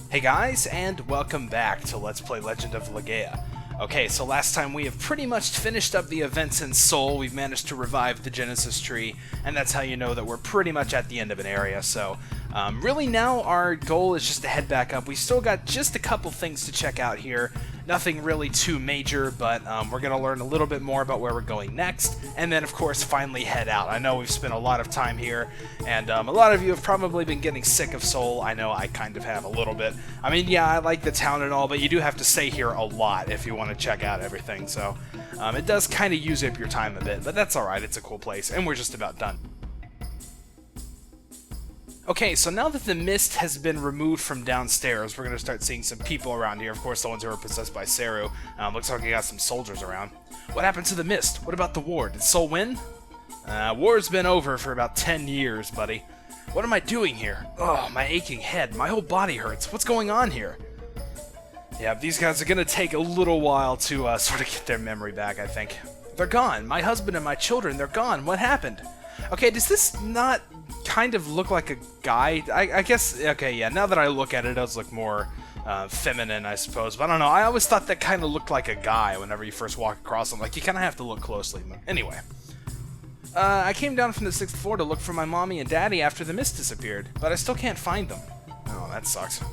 Hey guys, and welcome back to Let's Play Legend of Legaia. Okay, so last time we have pretty much finished up the events in Seoul. We've managed to revive the Genesis tree, and that's how you know that we're pretty much at the end of an area. So really now our goal is just to head back up. We still got just a couple things to check out here. Nothing really too major, but we're going to learn a little bit more about where we're going next, and then of course finally head out. I know we've spent a lot of time here, and a lot of you have probably been getting sick of Seoul. I know I kind of have a little bit. I mean, yeah, I like the town and all, but you do have to stay here a lot if you want to check out everything, so it does kind of use up your time a bit, but that's alright. It's a cool place, and we're just about done. Okay, so now that the mist has been removed from downstairs, we're going to start seeing some people around here. Of course, the ones who are possessed by Seru. Looks like we got some soldiers around. What happened to the mist? What about the war? Did Seoul win? War's been over for about 10 years, buddy. What am I doing here? Oh, my aching head. My whole body hurts. What's going on here? Yeah, these guys are going to take a little while to sort of get their memory back, I think. They're gone. My husband and my children, they're gone. What happened? Okay, does this not kind of look like a guy? I guess, okay, yeah, now that I look at it, it does look more feminine, I suppose. But I don't know, I always thought that kind of looked like a guy whenever you first walk across him. Like, you kind of have to look closely. Anyway. I came down from the 6th floor to look for my mommy and daddy after the mist disappeared, but I still can't find them. Oh, that sucks.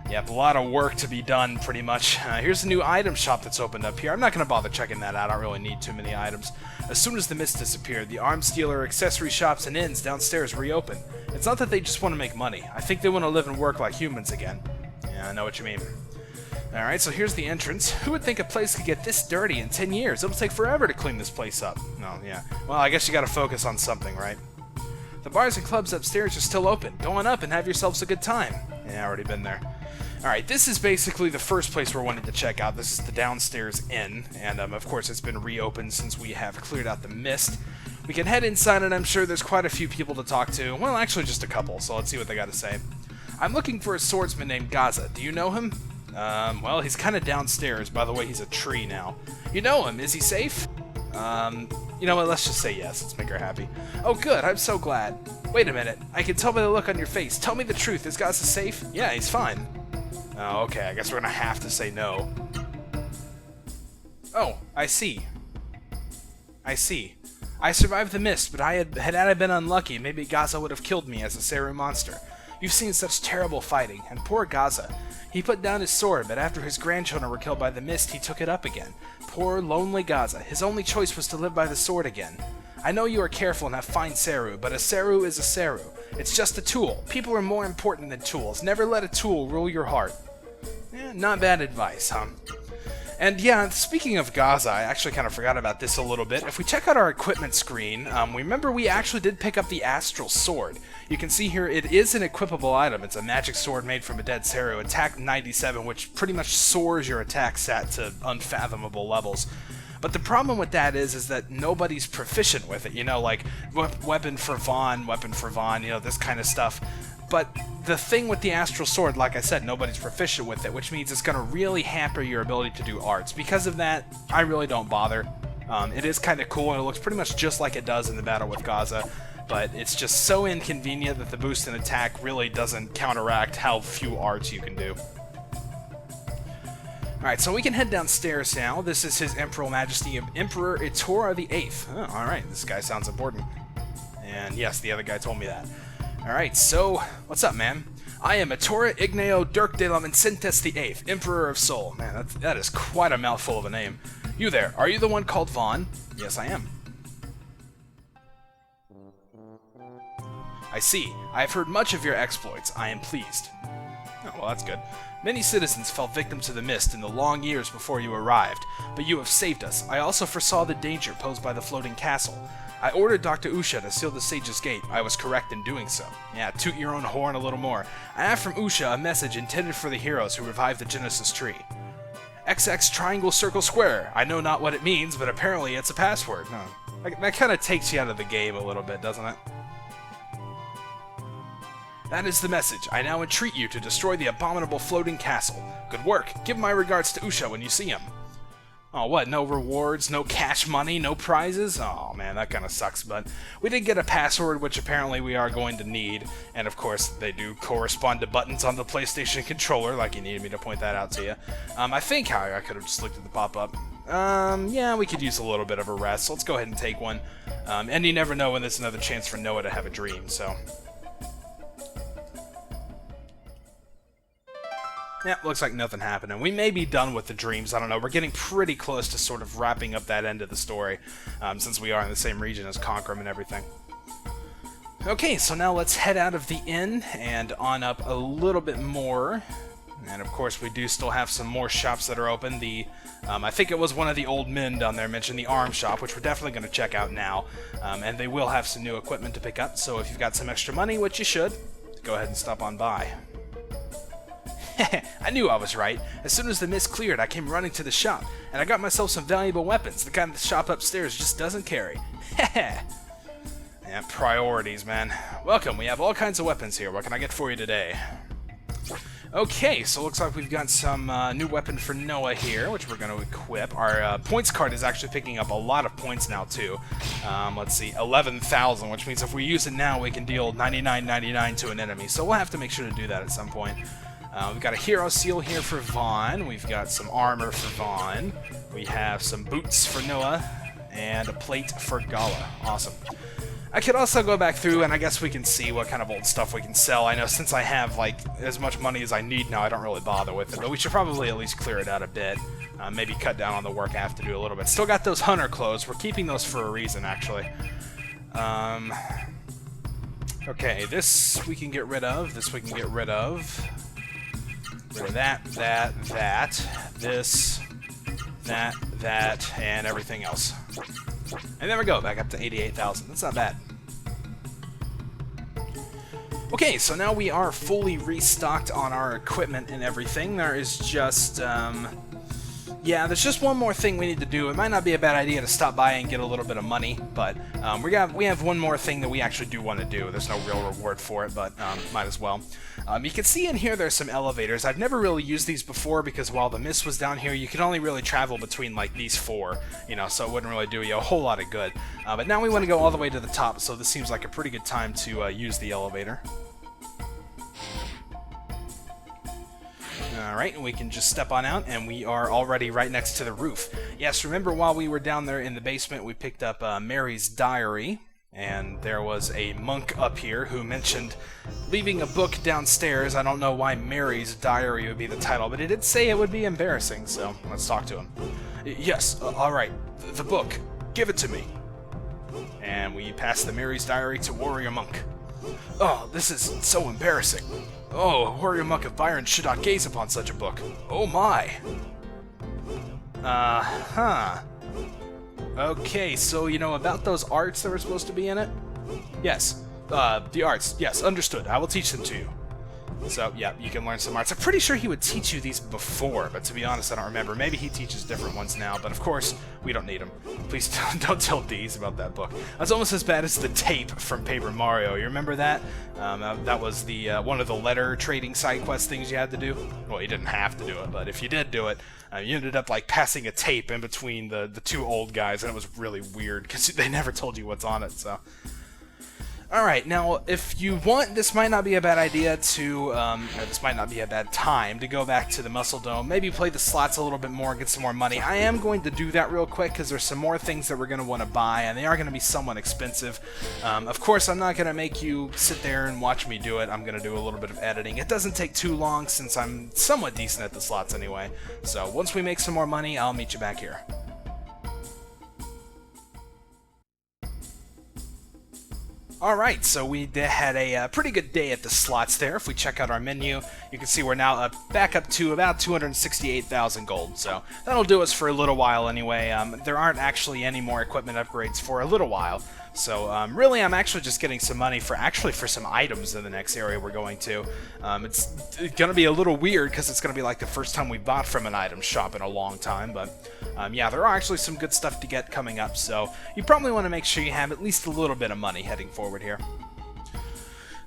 Yep, a lot of work to be done, pretty much. Here's a new item shop that's opened up here. I'm not going to bother checking that out. I don't really need too many items. As soon as the mist disappeared, the arms dealer, accessory shops, and inns downstairs reopened. It's not that they just want to make money. I think they want to live and work like humans again. Yeah, I know what you mean. Alright, so here's the entrance. Who would think a place could get this dirty in 10 years? It'll take forever to clean this place up. No, yeah. Well, I guess you gotta focus on something, right? The bars and clubs upstairs are still open. Go on up and have yourselves a good time. Yeah, already been there. Alright, this is basically the first place we're wanting to check out. This is the downstairs inn, and of course it's been reopened since we have cleared out the mist. We can head inside, and I'm sure there's quite a few people to talk to. Well, actually just a couple, so let's see what they got to say. I'm looking for a swordsman named Gaza. Do you know him? Well, he's kind of downstairs. By the way, he's a tree now. You know him. Is he safe? You know what? Let's just say yes. Let's make her happy. Oh, good. I'm so glad. Wait a minute. I can tell by the look on your face. Tell me the truth. Is Gaza safe? Yeah, he's fine. Oh, okay. I guess we're gonna have to say no. Oh, I see. I see. I survived the mist, but had I been unlucky, maybe Gaza would have killed me as a Seru monster. You've seen such terrible fighting, and poor Gaza. He put down his sword, but after his grandchildren were killed by the mist, he took it up again. Poor, lonely Gaza. His only choice was to live by the sword again. I know you are careful and have fine Seru, but a Seru is a Seru. It's just a tool. People are more important than tools. Never let a tool rule your heart. Not bad advice, huh? And yeah, speaking of Gaza, I actually kind of forgot about this a little bit. If we check out our equipment screen, remember we actually did pick up the Astral Sword. You can see here it is an equipable item. It's a magic sword made from a dead Seru, attack 97, which pretty much soars your attack stat to unfathomable levels. But the problem with that is that nobody's proficient with it, you know, like weapon for Vaughn, you know, this kind of stuff. But the thing with the Astral Sword, like I said, nobody's proficient with it, which means it's going to really hamper your ability to do arts. Because of that, I really don't bother. It is kind of cool, and it looks pretty much just like it does in the battle with Gaza, but it's just so inconvenient that the boost in attack really doesn't counteract how few arts you can do. Alright, so we can head downstairs now. This is His Imperial Majesty Emperor Itora the 8th. Oh, alright, this guy sounds important. And yes, the other guy told me that. Alright, so, what's up, man? I am Itora Igneo Dirk de la Vincentes the 8th, Emperor of Seoul. Man, that is quite a mouthful of a name. You there, are you the one called Vaughn? Yes, I am. I see. I have heard much of your exploits. I am pleased. Oh, well, that's good. Many citizens fell victim to the mist in the long years before you arrived, but you have saved us. I also foresaw the danger posed by the floating castle. I ordered Dr. Usha to seal the Sage's Gate. I was correct in doing so. Yeah, toot your own horn a little more. I have from Usha a message intended for the heroes who revived the Genesis tree. XX triangle circle square. I know not what it means, but apparently it's a password. No. That kind of takes you out of the game a little bit, doesn't it? That is the message. I now entreat you to destroy the abominable floating castle. Good work. Give my regards to Usha when you see him. Oh, what? No rewards, no cash money, no prizes? Oh, man, that kind of sucks, but we did get a password, which apparently we are going to need, and of course, they do correspond to buttons on the PlayStation controller, like you needed me to point that out to you. I think I could have just looked at the pop-up. Yeah, we could use a little bit of a rest, so let's go ahead and take one. And you never know when there's another chance for Noah to have a dream, so... Yeah, looks like nothing happened, and we may be done with the dreams. I don't know. We're getting pretty close to sort of wrapping up that end of the story, since we are in the same region as Conquerum and everything. Okay, so now let's head out of the inn and on up a little bit more. And of course, we do still have some more shops that are open. I think it was one of the old men down there mentioned the arm shop, which we're definitely going to check out now. And they will have some new equipment to pick up, so if you've got some extra money, which you should, go ahead and stop on by. I knew I was right. As soon as the mist cleared, I came running to the shop, and I got myself some valuable weapons, the kind the shop upstairs just doesn't carry. Yeah, priorities, man. Welcome, we have all kinds of weapons here. What can I get for you today? Okay, so looks like we've got some new weapon for Noah here, which we're going to equip. Our points card is actually picking up a lot of points now, too. Let's see, 11,000, which means if we use it now, we can deal 99.99 to an enemy. So we'll have to make sure to do that at some point. We've got a hero seal here for Vaughn. We've got some armor for Vaughn. We have some boots for Noah. And a plate for Gala. Awesome. I could also go back through and I guess we can see what kind of old stuff we can sell. I know since I have like as much money as I need now, I don't really bother with it. But we should probably at least clear it out a bit. Maybe cut down on the work I have to do a little bit. Still got those hunter clothes. We're keeping those for a reason, actually. Okay, this we can get rid of. This we can get rid of. Rid of that, this, that, and everything else. And there we go, back up to 88,000. That's not bad. Okay, so now we are fully restocked on our equipment and everything. There is just, yeah, there's just one more thing we need to do. It might not be a bad idea to stop by and get a little bit of money, but we have one more thing that we actually do want to do. There's no real reward for it, but might as well. You can see in here there's some elevators. I've never really used these before because while the mist was down here, you could only really travel between like these four, you know, so it wouldn't really do you a whole lot of good. But now we want to go all the way to the top, so this seems like a pretty good time to use the elevator. Alright, and we can just step on out, and we are already right next to the roof. Yes, remember while we were down there in the basement, we picked up Mary's diary, and there was a monk up here who mentioned leaving a book downstairs. I don't know why Mary's diary would be the title, but it did say it would be embarrassing, so let's talk to him. Yes, alright, the book. Give it to me. And we pass the Mary's diary to Warrior Monk. Oh, this is so embarrassing. Oh, Warrior Monk of Byron should not gaze upon such a book. Oh my. Okay, so you know about those arts that were supposed to be in it? Yes, the arts. Yes, understood. I will teach them to you. So, yeah, you can learn some arts. I'm pretty sure he would teach you these before, but to be honest, I don't remember. Maybe he teaches different ones now, but of course, we don't need them. Please don't tell Deez about that book. That's almost as bad as the tape from Paper Mario. You remember that? That was the one of the letter trading side quest things you had to do. Well, you didn't have to do it, but if you did do it, you ended up like passing a tape in between the two old guys, and it was really weird because they never told you what's on it, so... Alright, now, if you want, this might not be a bad idea to, or this might not be a bad time to go back to the Muscle Dome, maybe play the slots a little bit more, get some more money. I am going to do that real quick, because there's some more things that we're going to want to buy, and they are going to be somewhat expensive. Of course, I'm not going to make you sit there and watch me do it. I'm going to do a little bit of editing. It doesn't take too long, since I'm somewhat decent at the slots anyway. So, once we make some more money, I'll meet you back here. Alright, so we had a pretty good day at the slots there. If we check out our menu, you can see we're now back up to about 268,000 gold. So that'll do us for a little while anyway. There aren't actually any more equipment upgrades for a little while. So really, I'm actually just getting some money for some items in the next area we're going to. It's going to be a little weird because it's going to be like the first time we bought from an item shop in a long time. But yeah, there are actually some good stuff to get coming up. So you probably want to make sure you have at least a little bit of money heading forward here.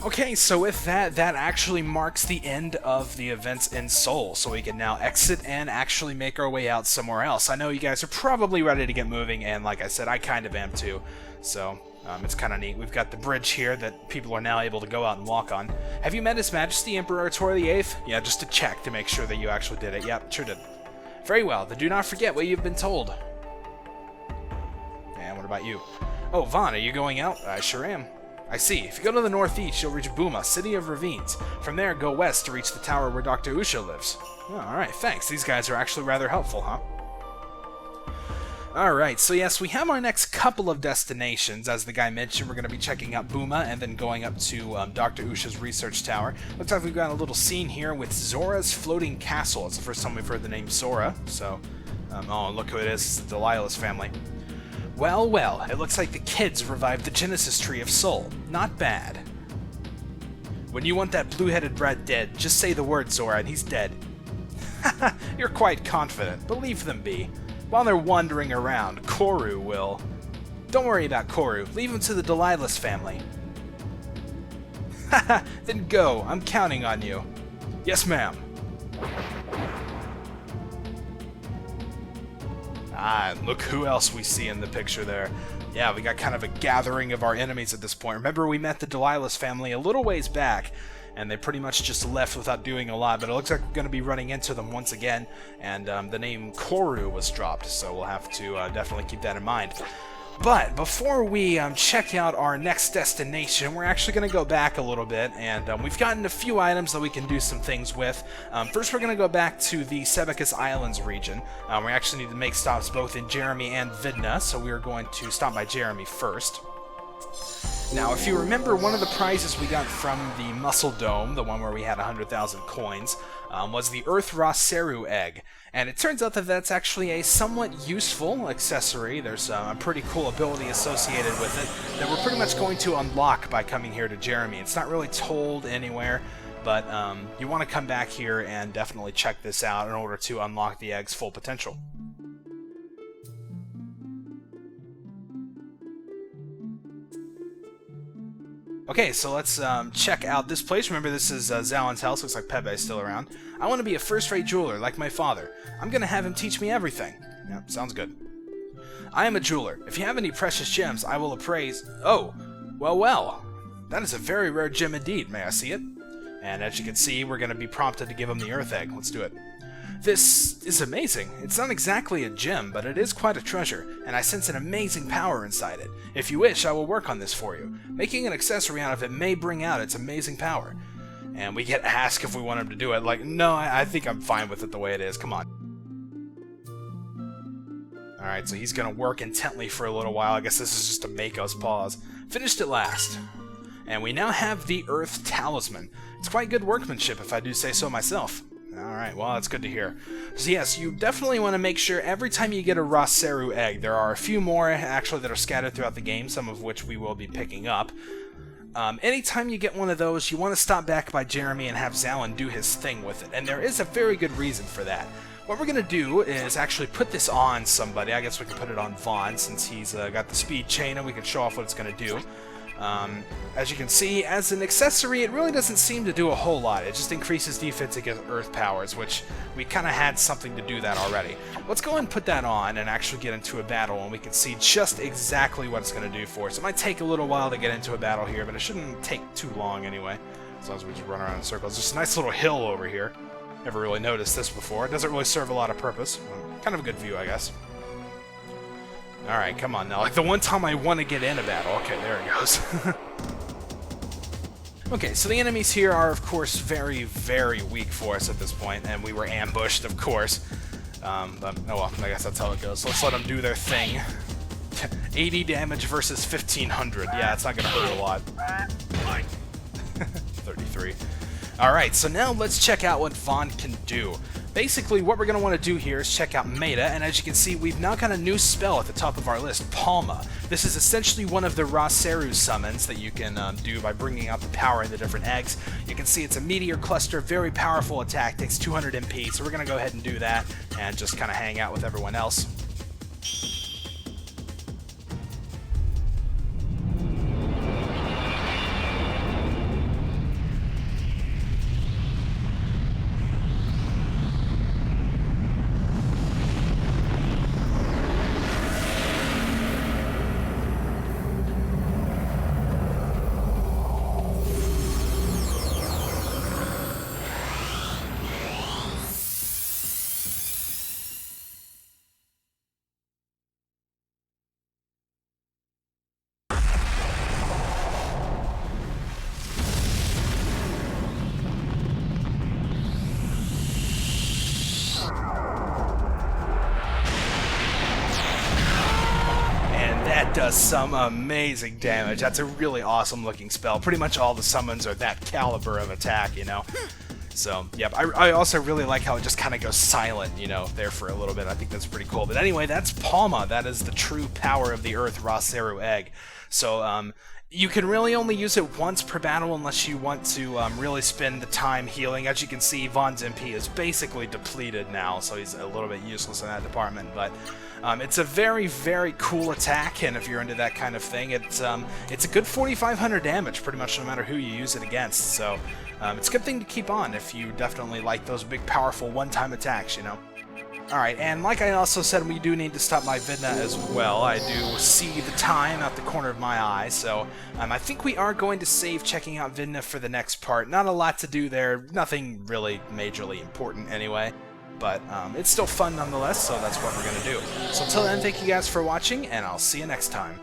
Okay, so with that, that actually marks the end of the events in Seoul, so we can now exit and actually make our way out somewhere else. I know you guys are probably ready to get moving, and like I said, I kind of am too, so it's kind of neat. We've got the bridge here that people are now able to go out and walk on. Have you met His Majesty Emperor Tor VIII? Yeah, just to check to make sure that you actually did it. Yep, sure did. Very well, then do not forget what you've been told. And what about you? Oh, Vaughn, are you going out? I sure am. I see. If you go to the northeast, you'll reach Buma, City of Ravines. From there, go west to reach the tower where Dr. Usha lives. Oh, alright, thanks. These guys are actually rather helpful, huh? Alright, so yes, we have our next couple of destinations. As the guy mentioned, we're going to be checking out Buma and then going up to Dr. Usha's research tower. Looks like we've got a little scene here with Zora's Floating Castle. It's the first time we've heard the name Zora, so... oh, look who it is. It's the Delilah's family. Well, well, it looks like the kids revived the Genesis Tree of Soul. Not bad. When you want that blue-headed brat dead, just say the word, Zora, and he's dead. Haha, you're quite confident, but leave them be. While they're wandering around, Koru will... Don't worry about Koru, leave him to the Delilah's family. Haha, then go, I'm counting on you. Yes, ma'am. Ah, look who else we see in the picture there. Yeah, we got kind of a gathering of our enemies at this point. Remember, we met the Delilah's family a little ways back, and they pretty much just left without doing a lot, but it looks like we're going to be running into them once again, and the name Koru was dropped, so we'll have to definitely keep that in mind. But before we check out our next destination, we're actually going to go back a little bit, and we've gotten a few items that we can do some things with. First, we're going to go back to the Sebacus Islands region. We actually need to make stops both in Jeremy and Vidna, so we are going to stop by Jeremy first. Now, if you remember, one of the prizes we got from the Muscle Dome, the one where we had 100,000 coins, was the Earth Ra-Seru Egg. And it turns out that that's actually a somewhat useful accessory. There's a pretty cool ability associated with it that we're pretty much going to unlock by coming here to Jeremy. It's not really told anywhere, but you want to come back here and definitely check this out in order to unlock the egg's full potential. Okay, so let's check out this place. Remember, this is Zalin's house. Looks like Pepe's still around. I want to be a first-rate jeweler, like my father. I'm going to have him teach me everything. Yeah, sounds good. I am a jeweler. If you have any precious gems, I will appraise... Oh, well, well. That is a very rare gem indeed. May I see it? And as you can see, we're going to be prompted to give him the Earth Egg. Let's do it. This is amazing. It's not exactly a gem, but it is quite a treasure, and I sense an amazing power inside it. If you wish, I will work on this for you. Making an accessory out of it may bring out its amazing power. And we get asked if we want him to do it. Like, no, I think I'm fine with it the way it is. Come on. Alright, so he's going to work intently for a little while. I guess this is just to make us pause. Finished at last. And we now have the Earth Talisman. It's quite good workmanship, if I do say so myself. Alright, well, that's good to hear. So yes, you definitely want to make sure every time you get a Ra-Seru Egg, there are a few more actually that are scattered throughout the game, some of which we will be picking up. Anytime you get one of those, you want to stop back by Jeremy and have Zalin do his thing with it, and there is a very good reason for that. What we're going to do is actually put this on somebody. I guess we can put it on Vaughn since he's got the speed chain and we can show off what it's going to do. As you can see, as an accessory, it really doesn't seem to do a whole lot. It just increases defense against Earth powers, which we kind of had something to do that already. Let's go and put that on and actually get into a battle, and we can see just exactly what it's going to do for us. It might take a little while to get into a battle here, but it shouldn't take too long anyway, as long as we just run around in circles. There's a nice little hill over here. Never really noticed this before. It doesn't really serve a lot of purpose. Kind of a good view, I guess. Alright, come on now. Like the one time I want to get in a battle. Okay, there it goes. Okay, so the enemies here are, of course, very, very weak for us at this point, and we were ambushed, of course. But, oh well, I guess that's how it goes. So let's let them do their thing. 80 damage versus 1500. Yeah, it's not going to hurt a lot. 33. Alright, so now let's check out what Vaughn can do. Basically, what we're going to want to do here is check out Maida, and as you can see, we've now got a new spell at the top of our list, Palma. This is essentially one of the Ra-Seru summons that you can do by bringing out the power in the different eggs. You can see it's a meteor cluster, very powerful attack, takes 200 MP, so we're going to go ahead and do that, and just kind of hang out with everyone else. does some amazing damage. That's a really awesome looking spell. Pretty much all the summons are that caliber of attack, you know? So, yeah, I also really like how it just kind of goes silent, you know, there for a little bit. I think that's pretty cool. But anyway, that's Palma. That is the true power of the Earth Ra-Seru Egg. So, you can really only use it once per battle unless you want to really spend the time healing. As you can see, Vaughn's MP is basically depleted now, so he's a little bit useless in that department. But it's a very, very cool attack, and if you're into that kind of thing, it's a good 4,500 damage, pretty much no matter who you use it against. So it's a good thing to keep on if you definitely like those big, powerful one-time attacks, you know. Alright, and like I also said, we do need to stop by Vidna as well. I do see the time out the corner of my eye, so I think we are going to save checking out Vidna for the next part. Not a lot to do there, nothing really majorly important anyway, but it's still fun nonetheless, so that's what we're going to do. So until then, thank you guys for watching, and I'll see you next time.